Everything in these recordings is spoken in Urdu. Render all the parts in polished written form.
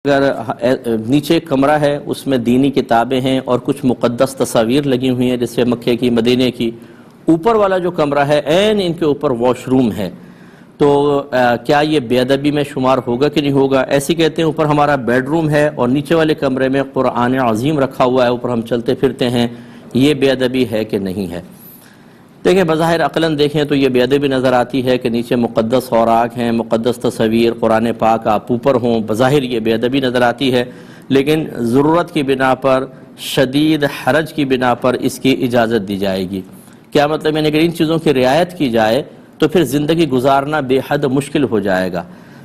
اگر نیچے ایک کمرہ ہے اس میں دینی کتابیں ہیں اور کچھ مقدس تصاویر لگی ہوئی ہیں جیسے مکے کی مدینے کی، اوپر والا جو کمرہ ہے عین ان کے اوپر واش روم ہے، تو کیا یہ بے ادبی میں شمار ہوگا کہ نہیں ہوگا؟ ایسے کہتے ہیں اوپر ہمارا بیڈ روم ہے اور نیچے والے کمرے میں قرآن عظیم رکھا ہوا ہے، اوپر ہم چلتے پھرتے ہیں، یہ بے ادبی ہے کہ نہیں ہے؟ دیکھیں بظاہر عقلاً دیکھیں تو یہ بے ادبی نظر آتی ہے کہ نیچے مقدس اوراق ہیں، مقدس تصویر، قرآن پاک آپ اوپر ہوں، بظاہر یہ بے ادبی نظر آتی ہے، لیکن ضرورت کی بنا پر، شدید حرج کی بنا پر اس کی اجازت دی جائے گی۔ کیا مطلب یعنی اگر ان چیزوں کی رعایت کی جائے تو پھر زندگی گزارنا بے حد مشکل ہو جائے گا۔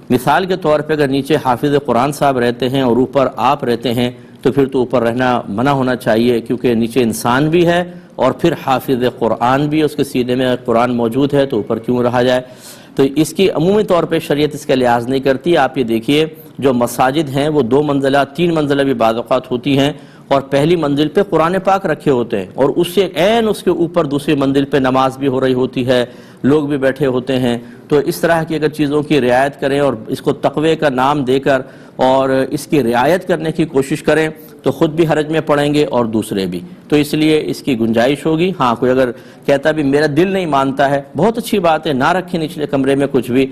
مثال کے طور پہ اگر نیچے حافظ قرآن صاحب رہتے ہیں اور اوپر آپ رہتے ہیں تو پھر تو اوپر رہنا منع ہونا چاہیے، کیونکہ نیچے انسان بھی ہے اور پھر حافظ قرآن بھی، اس کے سینے میں قرآن موجود ہے تو اوپر کیوں رہا جائے؟ تو اس کی عمومی طور پہ شریعت اس کا لحاظ نہیں کرتی۔ آپ یہ دیکھیے جو مساجد ہیں وہ 2 منزلہ 3 منزلہ بھی بعض اوقات ہوتی ہیں، اور پہلی منزل پہ قرآن پاک رکھے ہوتے ہیں اور اس سے عین اس کے اوپر دوسری منزل پہ نماز بھی ہو رہی ہوتی ہے، لوگ بھی بیٹھے ہوتے ہیں۔ تو اس طرح کی اگر چیزوں کی رعایت کریں اور اس کو تقوی کا نام دے کر اور اس کی رعایت کرنے کی کوشش کریں تو خود بھی حرج میں پڑیں گے اور دوسرے بھی، تو اس لیے اس کی گنجائش ہوگی۔ ہاں کوئی اگر کہتا بھی میرا دل نہیں مانتا ہے، بہت اچھی بات ہے، نہ رکھیں نچلے کمرے میں کچھ بھی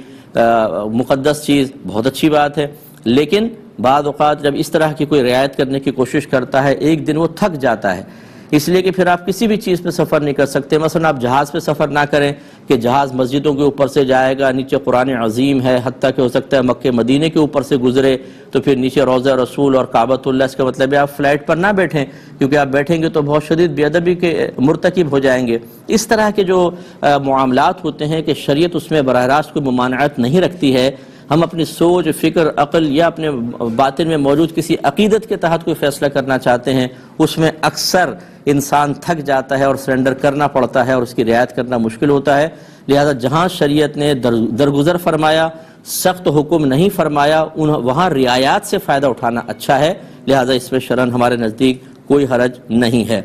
مقدس چیز، بہت اچھی بات ہے، لیکن بعض اوقات جب اس طرح کی کوئی رعایت کرنے کی کوشش کرتا ہے ایک دن وہ تھک جاتا ہے، اس لیے کہ پھر آپ کسی بھی چیز پہ سفر نہیں کر سکتے۔ مثلا آپ جہاز پہ سفر نہ کریں کہ جہاز مسجدوں کے اوپر سے جائے گا، نیچے قرآن عظیم ہے، حتیٰ کہ ہو سکتا ہے مکہ مدینے کے اوپر سے گزرے تو پھر نیچے روضہ رسول اور کعبۃ اللہ، اس کا مطلب ہے آپ فلائٹ پر نہ بیٹھیں، کیونکہ آپ بیٹھیں گے تو بہت شدید بے ادبی کے مرتکب ہو جائیں گے۔ اس طرح کے جو معاملات ہوتے ہیں کہ شریعت اس میں براہ راست کوئی ممانعت نہیں رکھتی ہے، ہم اپنی سوچ، فکر، عقل یا اپنے باطن میں موجود کسی عقیدت کے تحت کوئی فیصلہ کرنا چاہتے ہیں، اس میں اکثر انسان تھک جاتا ہے اور سرنڈر کرنا پڑتا ہے اور اس کی رعایت کرنا مشکل ہوتا ہے۔ لہذا جہاں شریعت نے درگزر فرمایا، سخت حکم نہیں فرمایا، وہاں رعایات سے فائدہ اٹھانا اچھا ہے، لہذا اس میں شرعاً ہمارے نزدیک کوئی حرج نہیں ہے۔